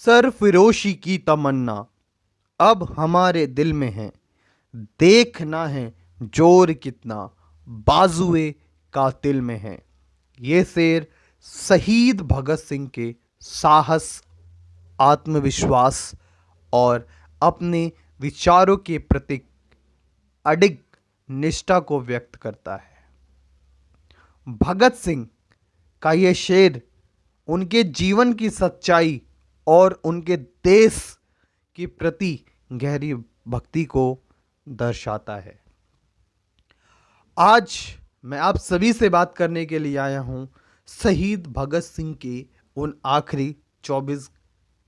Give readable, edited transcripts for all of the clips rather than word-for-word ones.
सरफरोशी की तमन्ना अब हमारे दिल में है। देखना है जोर कितना बाजुए कातिल में है। ये शेर शहीद भगत सिंह के साहस, आत्मविश्वास और अपने विचारों के प्रति अडिग निष्ठा को व्यक्त करता है। भगत सिंह का ये शेर उनके जीवन की सच्चाई और उनके देश के प्रति गहरी भक्ति को दर्शाता है। आज मैं आप सभी से बात करने के लिए आया हूं शहीद भगत सिंह के उन आखिरी 24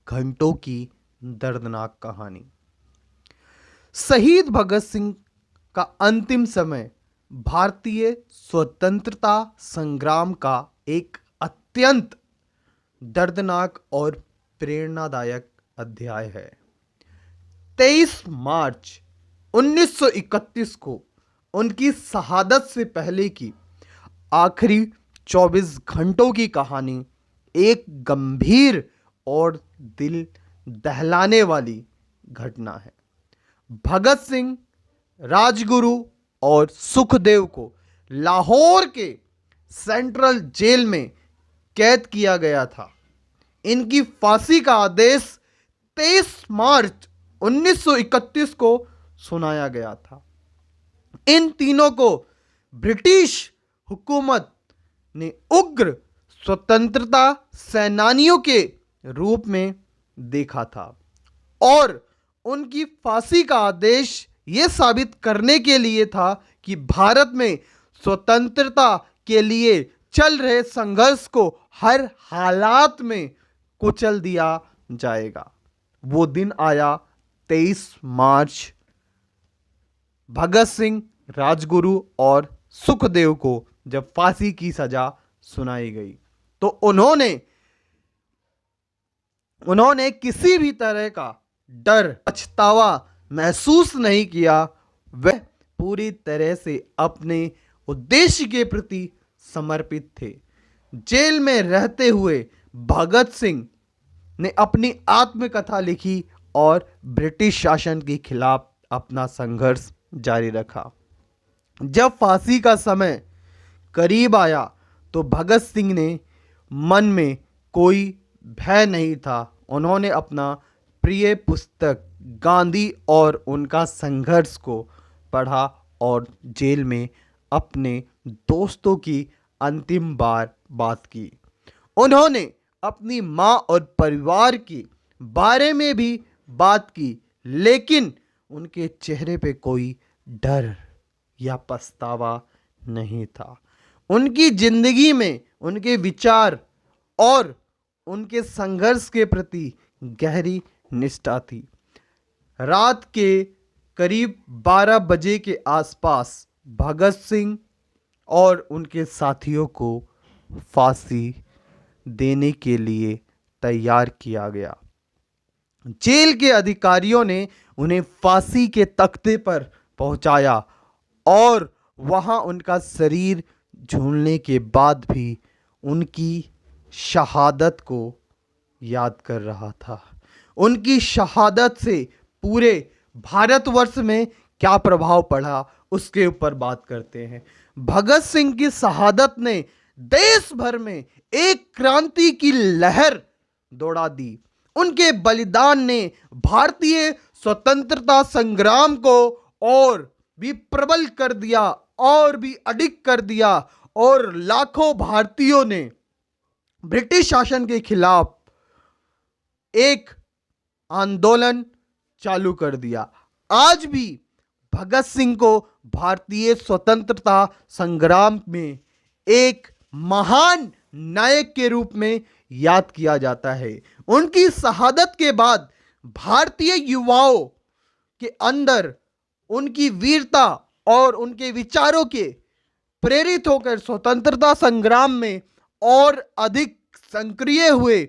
घंटों की दर्दनाक कहानी। शहीद भगत सिंह का अंतिम समय भारतीय स्वतंत्रता संग्राम का एक अत्यंत दर्दनाक और प्रेरणादायक अध्याय है। 23 मार्च 1931 को उनकी शहादत से पहले की आखिरी 24 घंटों की कहानी एक गंभीर और दिल दहलाने वाली घटना है। भगत सिंह, राजगुरु और सुखदेव को लाहौर के सेंट्रल जेल में कैद किया गया था। इनकी फांसी का आदेश 23 मार्च 1931 को सुनाया गया था। इन तीनों को ब्रिटिश हुकूमत ने उग्र स्वतंत्रता सेनानियों के रूप में देखा था और उनकी फांसी का आदेश यह साबित करने के लिए था कि भारत में स्वतंत्रता के लिए चल रहे संघर्ष को हर हालात में कुचल दिया जाएगा। वो दिन आया 23 मार्च। भगत सिंह, राजगुरु और सुखदेव को जब फांसी की सजा सुनाई गई तो उन्होंने किसी भी तरह का डर, पछतावा महसूस नहीं किया। वह पूरी तरह से अपने उद्देश्य के प्रति समर्पित थे। जेल में रहते हुए भगत सिंह ने अपनी आत्मकथा लिखी और ब्रिटिश शासन के खिलाफ अपना संघर्ष जारी रखा। जब फांसी का समय करीब आया तो भगत सिंह ने मन में कोई भय नहीं था। उन्होंने अपना प्रिय पुस्तक गांधी और उनका संघर्ष को पढ़ा और जेल में अपने दोस्तों की अंतिम बार बात की। उन्होंने अपनी मां और परिवार के बारे में भी बात की, लेकिन उनके चेहरे पे कोई डर या पछतावा नहीं था। उनकी जिंदगी में उनके विचार और उनके संघर्ष के प्रति गहरी निष्ठा थी। रात के करीब 12 बजे के आसपास भगत सिंह और उनके साथियों को फांसी देने के लिए तैयार किया गया। जेल के अधिकारियों ने उन्हें फांसी के तख्ते पर पहुंचाया और वहां उनका शरीर झूलने के बाद भी उनकी शहादत को याद कर रहा था। उनकी शहादत से पूरे भारतवर्ष में क्या प्रभाव पड़ा उसके ऊपर बात करते हैं। भगत सिंह की शहादत ने देश भर में एक क्रांति की लहर दौड़ा दी। उनके बलिदान ने भारतीय स्वतंत्रता संग्राम को और भी प्रबल कर दिया और भी अडिग कर दिया और लाखों भारतीयों ने ब्रिटिश शासन के खिलाफ एक आंदोलन चालू कर दिया। आज भी भगत सिंह को भारतीय स्वतंत्रता संग्राम में एक महान नायक के रूप में याद किया जाता है। उनकी शहादत के बाद भारतीय युवाओं के अंदर उनकी वीरता और उनके विचारों के प्रेरित होकर स्वतंत्रता संग्राम में और अधिक सक्रिय हुए